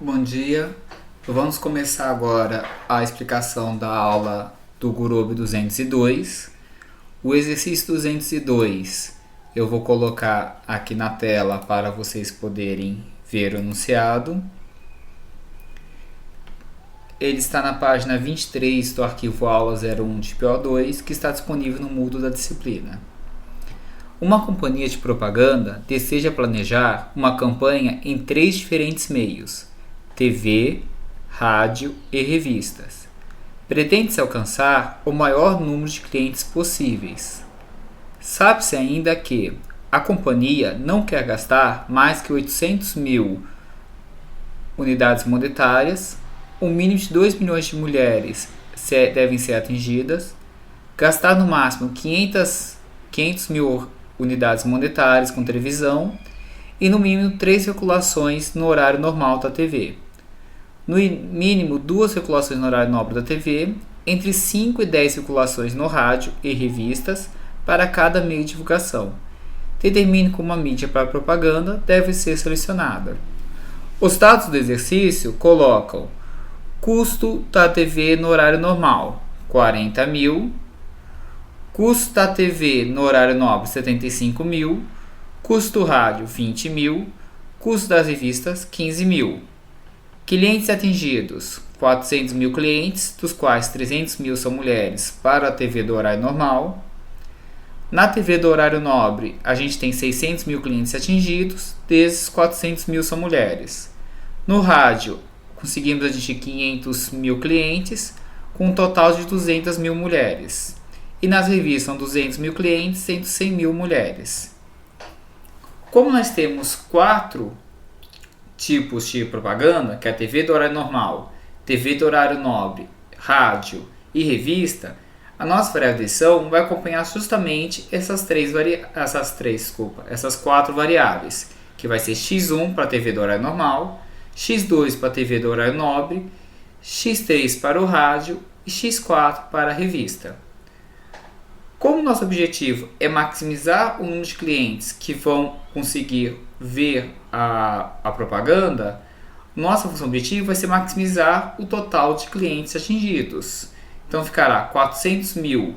Bom dia, vamos começar agora a explicação da aula do Gurobi 202. O exercício 202 eu vou colocar aqui na tela para vocês poderem ver o enunciado. Ele está na página 23 do arquivo aula 01 de PO2, que está disponível no Moodle da disciplina. Uma companhia de propaganda deseja planejar uma campanha em 3 diferentes meios: TV, rádio e revistas. Pretende-se alcançar o maior número de clientes possíveis. Sabe-se ainda que a companhia não quer gastar mais que 800 mil unidades monetárias, um mínimo de 2 milhões de mulheres devem ser atingidas, gastar no máximo 500 mil unidades monetárias com televisão e no mínimo 3 circulações no horário normal da TV. No mínimo 2 circulações no horário nobre da TV, entre 5 e 10 circulações no rádio e revistas para cada meio de divulgação. Determine como a mídia para propaganda deve ser selecionada. Os dados do exercício colocam custo da TV no horário normal, 40 mil, custo da TV no horário nobre, 75 mil, custo do rádio, 20 mil, custo das revistas, 15 mil. Clientes atingidos, 400 mil clientes, dos quais 300 mil são mulheres para a TV do horário normal. Na TV do horário nobre, a gente tem 600 mil clientes atingidos, desses 400 mil são mulheres. No rádio, conseguimos atingir 500 mil clientes, com um total de 200 mil mulheres. E nas revistas são 200 mil clientes, sendo 100 mil mulheres. Como nós temos 4 tipos de propaganda, que é a TV do horário normal, TV do horário nobre, rádio e revista, a nossa variável de edição vai acompanhar justamente essas 4 variáveis, que vai ser x1 para a TV do horário normal, x2 para a TV do horário nobre, x3 para o rádio e x4 para a revista. Como nosso objetivo é maximizar o número de clientes que vão conseguir ver a propaganda, nossa função objetiva vai ser maximizar o total de clientes atingidos. Então ficará 400 mil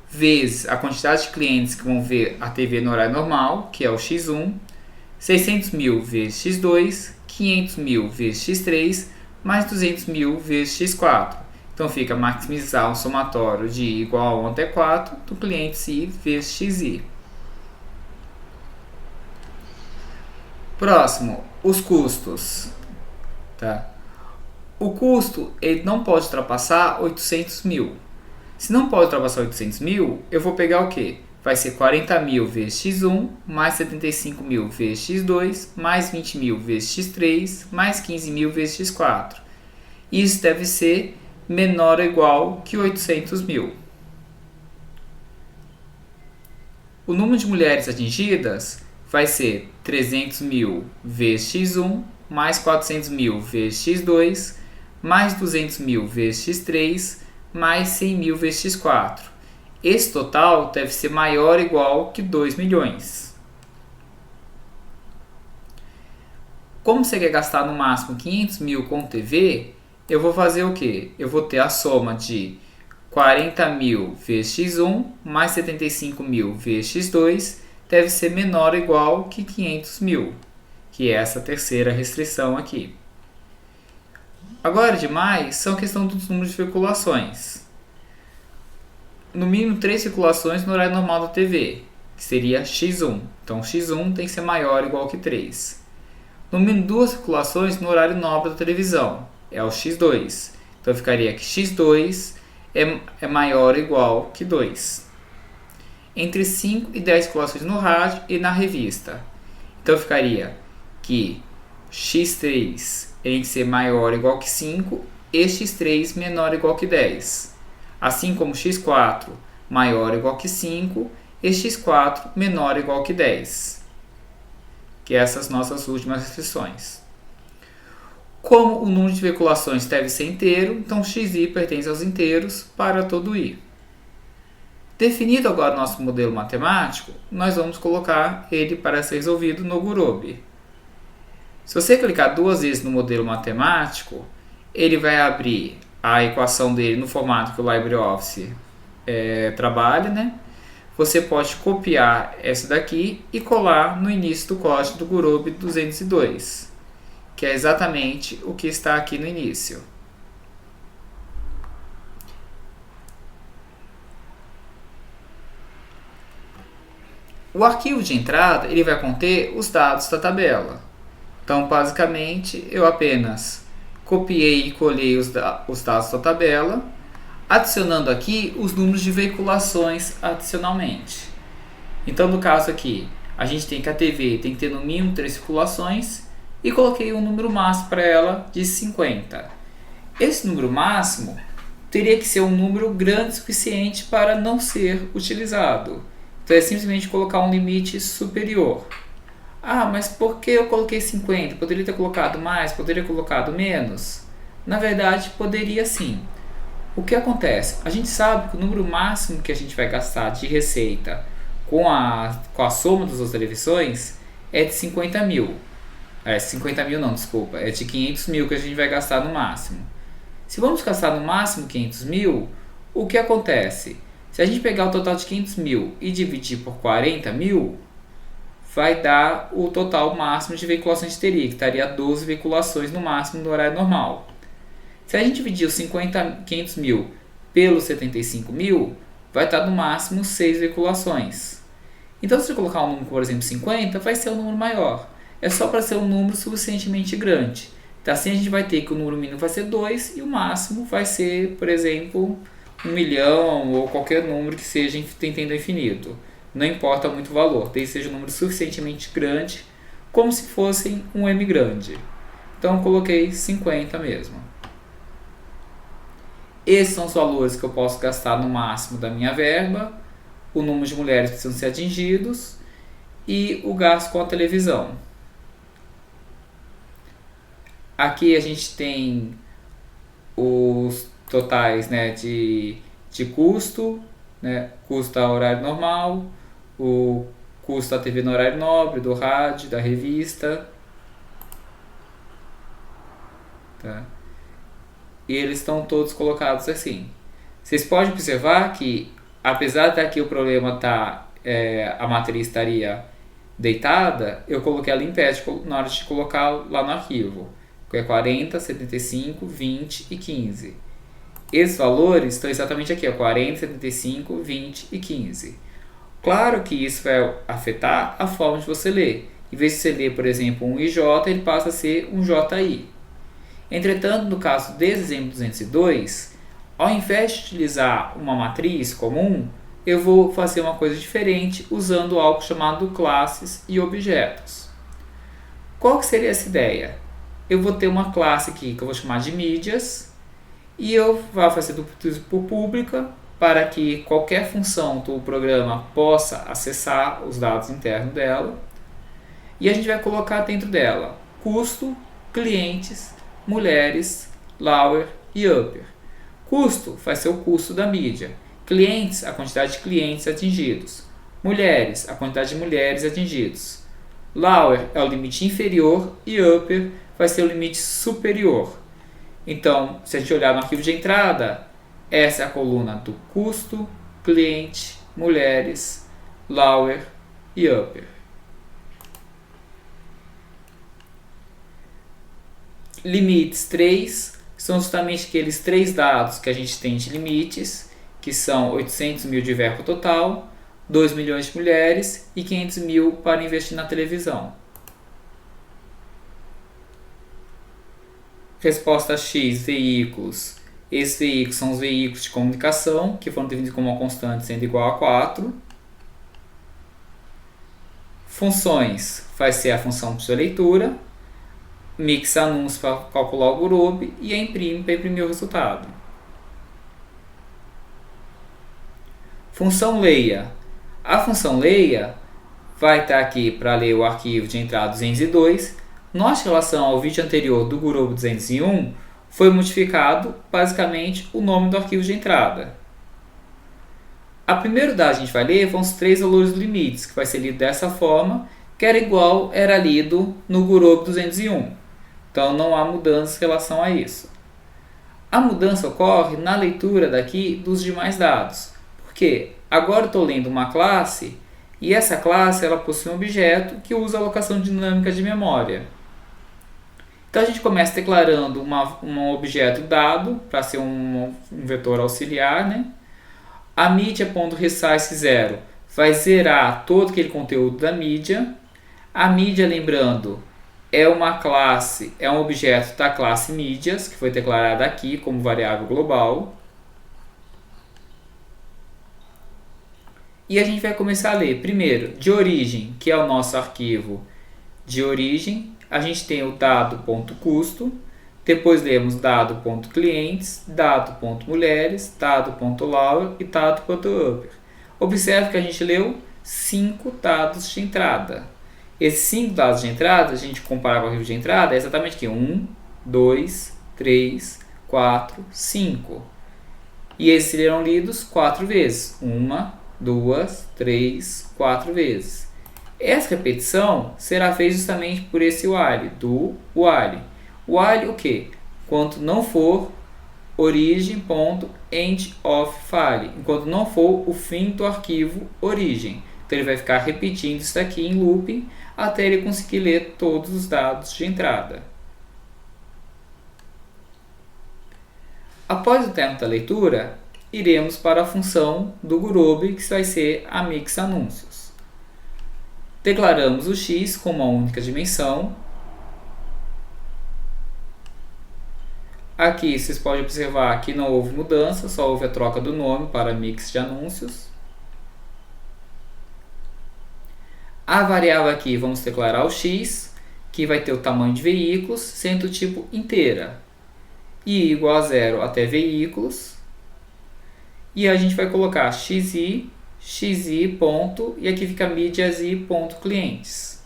vezes a quantidade de clientes que vão ver a TV no horário normal, que é o x1, 600 mil vezes x2, 500 mil vezes x3, mais 200 mil vezes x4. Então fica maximizar um somatório de igual a 1 até 4 do cliente I vezes xi. Próximo, os custos. Tá? O custo ele não pode ultrapassar 800 mil. Se não pode ultrapassar 800 mil, eu vou pegar o quê? Vai ser 40 mil vezes x1, mais 75 mil vezes x2, mais 20 mil vezes x3, mais 15 mil vezes x4. Isso deve ser menor ou igual que 800 mil. O número de mulheres atingidas vai ser 300 mil vezes x1, mais 400 mil vezes x2, mais 200 mil vezes x3, mais 100 mil vezes x4. Esse total deve ser maior ou igual que 2 milhões. Como você quer gastar no máximo 500 mil com TV, eu vou fazer o quê? Eu vou ter a soma de 40 mil vezes x1 mais 75 mil vezes x2 deve ser menor ou igual que 500 mil, que é essa terceira restrição aqui. Agora, demais, são questão dos números de circulações. No mínimo 3 circulações no horário normal da TV, que seria x1. Então, x1 tem que ser maior ou igual que 3. No mínimo 2 circulações no horário nobre da televisão, é o x2. Então, ficaria que x2 é maior ou igual que 2. Entre 5 e 10 circulações no rádio e na revista. Então, ficaria que x3 tem que ser maior ou igual que 5 e x3 menor ou igual que 10. Assim como x4 maior ou igual que 5 e x4 menor ou igual que 10. Que essas nossas últimas restrições. Como o número de veiculações deve ser inteiro, então xi pertence aos inteiros para todo i. Definido agora o nosso modelo matemático, nós vamos colocar ele para ser resolvido no Gurobi. Se você clicar duas vezes no modelo matemático, ele vai abrir a equação dele no formato que o LibreOffice trabalha, né? Você pode copiar essa daqui e colar no início do código do Gurobi 202, que é exatamente o que está aqui no início. O arquivo de entrada ele vai conter os dados da tabela. Então, basicamente, eu apenas copiei e colei os dados da tabela, adicionando aqui os números de veiculações adicionalmente. Então, no caso aqui, a gente tem que a TV tem que ter no mínimo 3 veiculações e coloquei um número máximo para ela de 50. Esse número máximo teria que ser um número grande o suficiente para não ser utilizado. Então, é simplesmente colocar um limite superior. Ah, mas por que eu coloquei 50? Poderia ter colocado mais? Poderia ter colocado menos? Na verdade, poderia sim. O que acontece? A gente sabe que o número máximo que a gente vai gastar de receita com a soma das duas televisões é de 50 mil. 50 mil não, desculpa. É de 500 mil que a gente vai gastar no máximo. Se vamos gastar no máximo 500 mil, o que acontece? Se a gente pegar o total de 500 mil e dividir por 40 mil, vai dar o total máximo de veiculações que teria, que estaria 12 veiculações no máximo no horário normal. Se a gente dividir os 500 mil pelos 75 mil, vai estar no máximo 6 veiculações. Então, se você colocar um número, por exemplo, 50, vai ser um número maior. É só para ser um número suficientemente grande. Então, assim a gente vai ter que o número mínimo vai ser 2 e o máximo vai ser, por exemplo, 1 milhão ou qualquer número que seja tendendo ao infinito. Não importa muito o valor, desde que seja um número suficientemente grande, como se fosse um M grande. Então eu coloquei 50 mesmo. Esses são os valores que eu posso gastar no máximo da minha verba, o número de mulheres que precisam ser atingidos e o gasto com a televisão. Aqui a gente tem os totais, né, de custo, né, custo a horário normal, o custo da TV no horário nobre, do rádio, da revista. Tá? E eles estão todos colocados assim. Vocês podem observar que, apesar daqui o problema a matriz estaria deitada, eu coloquei ela em pé na hora de colocar lá no arquivo. Que é 40, 75, 20 e 15. Esses valores estão exatamente aqui, 40, 75, 20 e 15. Claro que isso vai afetar a forma de você ler. Em vez de você ler, por exemplo, um IJ, ele passa a ser um JI. Entretanto, no caso desse exemplo 202, ao invés de utilizar uma matriz comum, eu vou fazer uma coisa diferente usando algo chamado classes e objetos. Qual que seria essa ideia? Eu vou ter uma classe aqui que eu vou chamar de mídias e eu vou fazer por pública para que qualquer função do programa possa acessar os dados internos dela. E a gente vai colocar dentro dela custo, clientes, mulheres, lower e upper. Custo vai ser o custo da mídia. Clientes, a quantidade de clientes atingidos. Mulheres, a quantidade de mulheres atingidos. Lower é o limite inferior e upper vai ser o limite superior. Então, se a gente olhar no arquivo de entrada, essa é a coluna do custo, cliente, mulheres, lower e upper. Limites 3 são justamente aqueles 3 dados que a gente tem de limites, que são 800 mil de verba total, 2 milhões de mulheres e 500 mil para investir na televisão. Resposta X, veículos. Esses veículos são os veículos de comunicação, que foram definidos como uma constante sendo igual a 4. Funções, vai ser a função de sua leitura. Mix anúncio para calcular o Gurobi e a imprime para imprimir o resultado. Função leia. A função leia vai estar aqui para ler o arquivo de entrada 202. Note em relação ao vídeo anterior do Gurobi 201, foi modificado basicamente o nome do arquivo de entrada. A primeiro dado que a gente vai ler vão os 3 valores limites, que vai ser lido dessa forma, que era igual, era lido no Gurobi 201. Então não há mudança em relação a isso. A mudança ocorre na leitura daqui dos demais dados. Porque agora eu estou lendo uma classe e essa classe ela possui um objeto que usa alocação dinâmica de memória. Então a gente começa declarando um objeto dado para ser um vetor auxiliar, né? A mídia.resize 0 vai zerar todo aquele conteúdo da mídia. A mídia, lembrando, é uma classe, é um objeto da classe mídias, que foi declarada aqui como variável global. E a gente vai começar a ler, primeiro, de origem, que é o nosso arquivo de origem. A gente tem o dado.custo, depois lemos dado.clientes, dado.mulheres, dado.laura e dado.upper. Observe que a gente leu 5 dados de entrada. Esses 5 dados de entrada, a gente comparar com o arquivo de entrada, é exatamente aqui, 1, 2, 3, 4, 5. E esses serão lidos 4 vezes. 1, 2, 3, 4 vezes. Essa repetição será feita justamente por esse while, do while. While o quê? Enquanto não for origin.end of file, enquanto não for o fim do arquivo origem. Então ele vai ficar repetindo isso aqui em looping até ele conseguir ler todos os dados de entrada. Após o término da leitura, iremos para a função do Gurobi, que vai ser a mix anúncios. Declaramos o x como uma única dimensão. Aqui vocês podem observar que não houve mudança, só houve a troca do nome para mix de anúncios. A variável aqui vamos declarar o x, que vai ter o tamanho de veículos, sendo o tipo inteira. I igual a 0 até veículos. E a gente vai colocar xi, xi ponto, e aqui fica mediasi.clientes.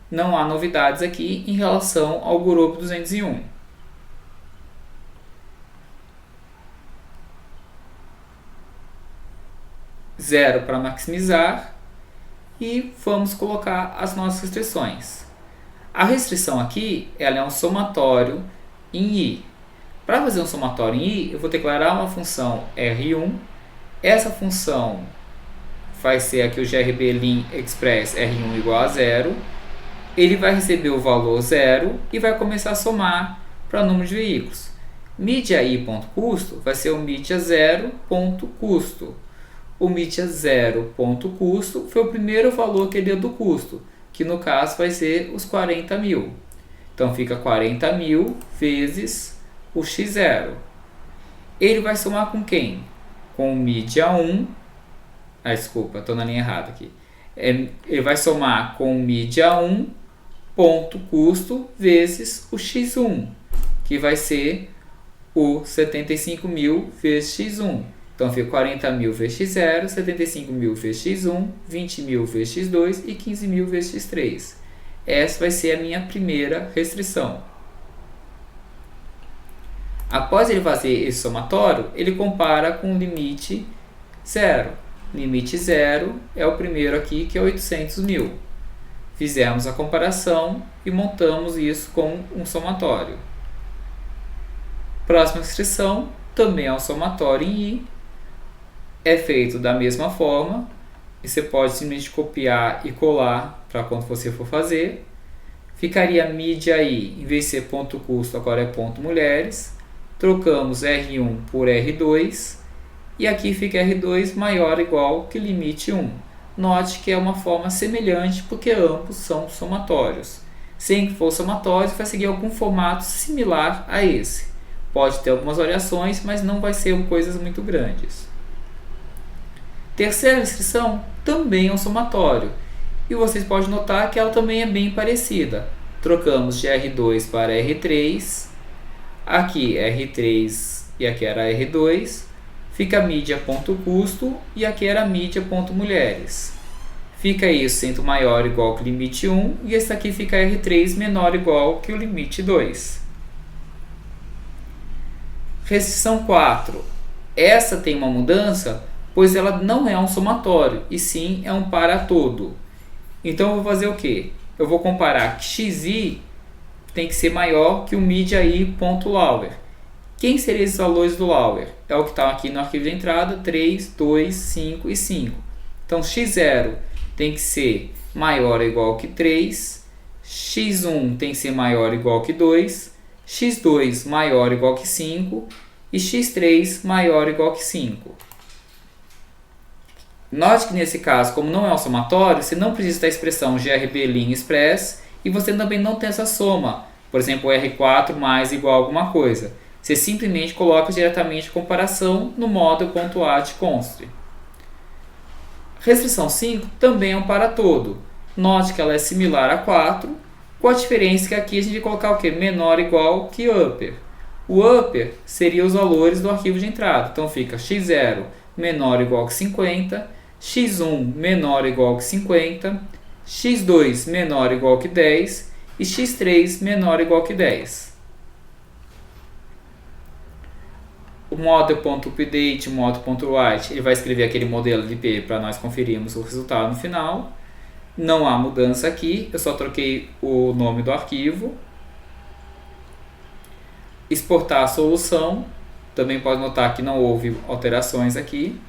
Não há novidades aqui em relação ao Gurobi 201. Zero para maximizar. E vamos colocar as nossas restrições. A restrição aqui ela é um somatório em i. Para fazer um somatório em i, eu vou declarar uma função R1. Essa função vai ser aqui o grb_lim express R1 igual a 0. Ele vai receber o valor 0 e vai começar a somar para o número de veículos. Mediai.custo vai ser o media0.custo. O media0.custo foi o primeiro valor que ele deu do custo, que no caso vai ser os 40 mil. Então fica 40 mil vezes o x0. Ele vai somar com quem? Com o media1. Desculpa, estou na linha errada aqui. Ele vai somar com o media1 ponto custo vezes o x1, que vai ser o 75 mil vezes x1. Então fica 40 mil vezes x0, 75 mil vezes x1, 20 mil vezes x2 e 15 mil vezes x3. Essa vai ser a minha primeira restrição. Após ele fazer esse somatório, ele compara com o limite 0. Limite 0 é o primeiro aqui, que é 800 mil. Fizemos a comparação e montamos isso com um somatório. Próxima restrição também é um somatório em i. É feito da mesma forma. E você pode simplesmente copiar e colar para quando você for fazer. Ficaria mídia aí, em vez de ser ponto custo, agora é ponto mulheres. Trocamos R1 por R2. E aqui fica R2 maior ou igual que limite 1. Note que é uma forma semelhante porque ambos são somatórios. Sem que for somatório, vai seguir algum formato similar a esse. Pode ter algumas variações, mas não vai ser coisas muito grandes. Terceira restrição também é um somatório. E vocês podem notar que ela também é bem parecida. Trocamos de R2 para R3. Aqui R3 e aqui era R2. Fica mídia.custo e aqui era mídia.mulheres. Fica isso sendo maior ou igual que o limite 1 e esse aqui fica R3 menor ou igual que o limite 2. Restrição 4. Essa tem uma mudança, pois ela não é um somatório, e sim é um para todo. Então eu vou fazer o quê? Eu vou comparar que xi tem que ser maior que o mediai.lower. Quem seriam esses valores do lower? É o que está aqui no arquivo de entrada, 3, 2, 5 e 5. Então x0 tem que ser maior ou igual que 3, x1 tem que ser maior ou igual que 2, x2 maior ou igual que 5 e x3 maior ou igual que 5. Note que nesse caso, como não é um somatório, você não precisa da expressão GRB express e você também não tem essa soma. Por exemplo, R4 mais igual a alguma coisa. Você simplesmente coloca diretamente a comparação no model.add_const. Restrição 5 também é um para todo. Note que ela é similar a 4, com a diferença que aqui a gente vai colocar o quê? Menor ou igual que upper. O upper seria os valores do arquivo de entrada. Então fica x0 menor ou igual que 50, x1 menor ou igual que 50, x2 menor ou igual que 10 e x3 menor ou igual que 10. O model.update, o model.write, ele vai escrever aquele modelo de IP para nós conferirmos o resultado no final. Não há mudança aqui, eu só troquei o nome do arquivo. Exportar a solução, também pode notar que não houve alterações aqui.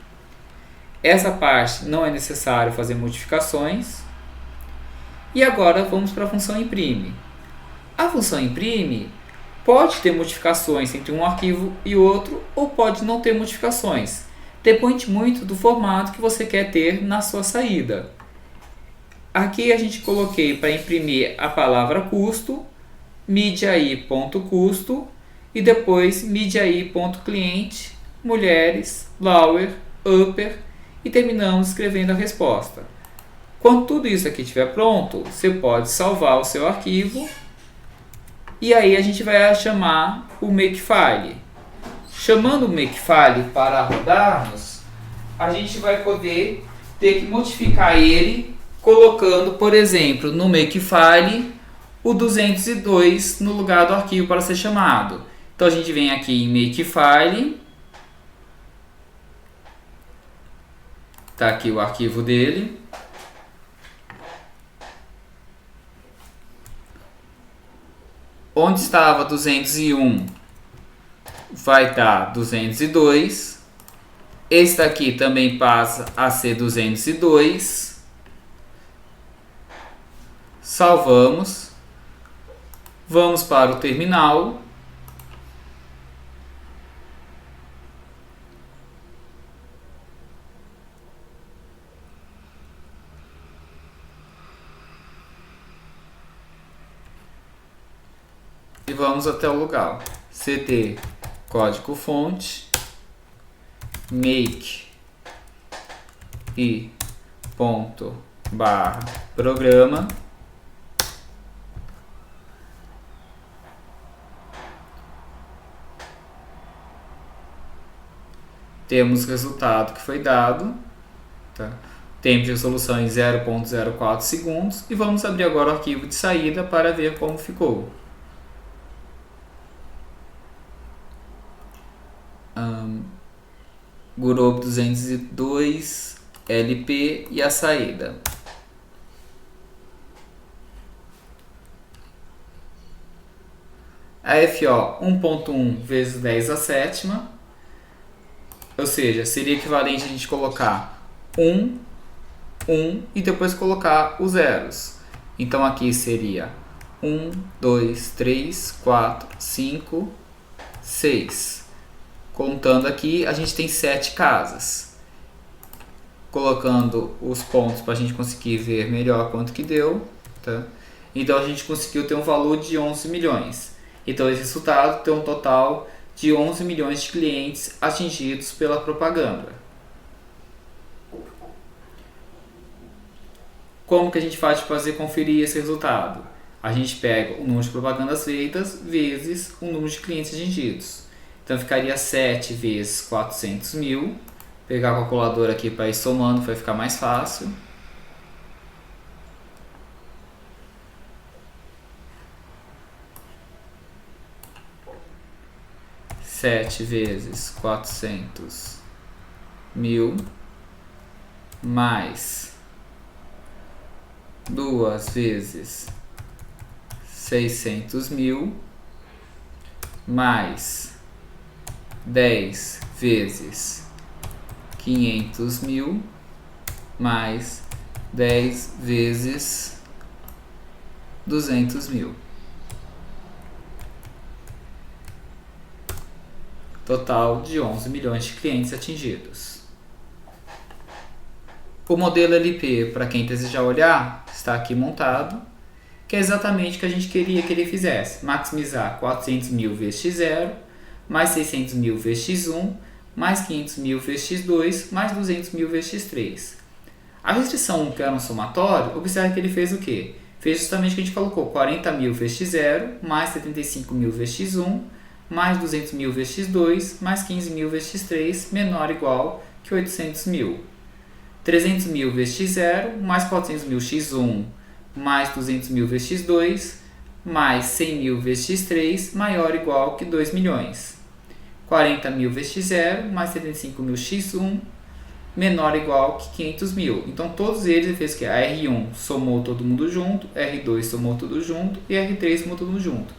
Essa parte não é necessário fazer modificações. E agora vamos para a função imprime. A função imprime pode ter modificações entre um arquivo e outro, ou pode não ter modificações. Depende muito do formato que você quer ter na sua saída. Aqui a gente coloquei para imprimir a palavra custo, mediai.custo e depois mediai.cliente, mulheres, lower, upper e terminamos escrevendo a resposta. Quando tudo isso aqui estiver pronto, você pode salvar o seu arquivo e aí a gente vai chamar o Makefile. Chamando o Makefile para rodarmos, a gente vai poder ter que modificar ele colocando, por exemplo, no Makefile o 202 no lugar do arquivo para ser chamado. Então a gente vem aqui em Makefile, está aqui o arquivo dele. Onde estava 201 vai estar 202. Esse daqui também passa a ser 202. Salvamos. Vamos para o terminal. E vamos até o lugar. cd código fonte make e ponto barra programa. Temos o resultado que foi dado, tá? Tempo de resolução em 0.04 segundos e vamos abrir agora o arquivo de saída para ver como ficou. Grupo 202 LP e a saída. A FO 1.1 vezes 10 a sétima, ou seja, seria equivalente a gente colocar 1, 1 e depois colocar os zeros. Então aqui seria 1, 2, 3, 4, 5, 6. Contando aqui, a gente tem 7 casas. Colocando os pontos para a gente conseguir ver melhor quanto que deu. Tá? Então a gente conseguiu ter um valor de 11 milhões. Então esse resultado tem um total de 11 milhões de clientes atingidos pela propaganda. Como que a gente faz para conferir esse resultado? A gente pega o número de propagandas feitas vezes o número de clientes atingidos. Então ficaria 7 vezes 400 mil. Pegar a calculadora aqui para ir somando, vai ficar mais fácil. Sete vezes 400 mil mais 2 vezes 600 mil mais 10 vezes 500 mil mais 10 vezes 200 mil. Total de 11 milhões de clientes atingidos. O modelo LP, para quem desejar olhar, está aqui montado, que é exatamente o que a gente queria que ele fizesse. Maximizar 400 mil vezes x0, mais 600 mil vezes x1, mais 500 mil vezes x2, mais 200 mil vezes x3. A restrição 1, que era um somatório, observe que ele fez o quê? Fez justamente o que a gente colocou, 40 mil vezes x0, mais 75 mil vezes x1, mais 200 mil vezes x2, mais 15 mil vezes x3, menor ou igual que 800 mil. 300 mil vezes x0, mais 400 mil x1, mais 200 mil vezes x2, mais 100 mil vezes x3, maior ou igual que 2 milhões. 40 mil vezes x0, mais 75 mil x1, menor ou igual que 500 mil. Então, todos eles ele fez o que? A R1 somou todo mundo junto, R2 somou tudo junto e R3 somou tudo junto.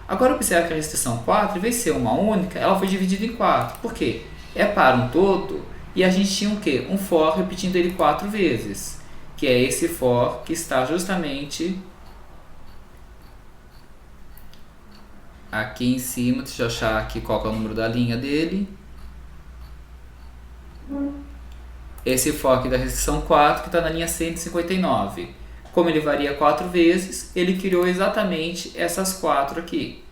Agora, observe que a restrição 4, em vez de ser uma única, ela foi dividida em 4. Por quê? É para um todo e a gente tinha o quê? Um for repetindo ele 4 vezes, que é esse for que está justamente aqui em cima. Deixa eu achar aqui qual que é o número da linha dele. Esse for aqui da restrição 4 que está na linha 159. Como ele varia 4 vezes, ele criou exatamente essas 4 aqui.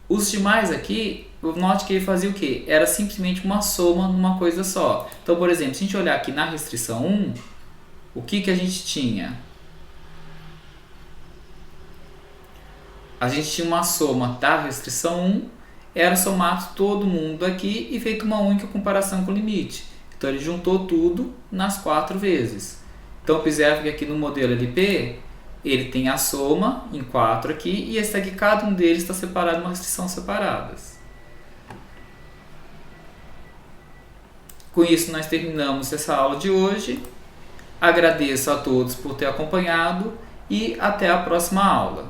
Os demais aqui, note que ele fazia o quê? Era simplesmente uma soma numa coisa só. Então, por exemplo, se a gente olhar aqui na restrição 1, o que a gente tinha? A gente tinha uma soma da restrição 1, era somado todo mundo aqui e feito uma única comparação com o limite. Então, ele juntou tudo nas 4 vezes. Então, observe que aqui no modelo LP, ele tem a soma em 4 aqui, e esse aqui, cada um deles está separado em uma restrição separadas. Com isso, nós terminamos essa aula de hoje. Agradeço a todos por ter acompanhado e até a próxima aula.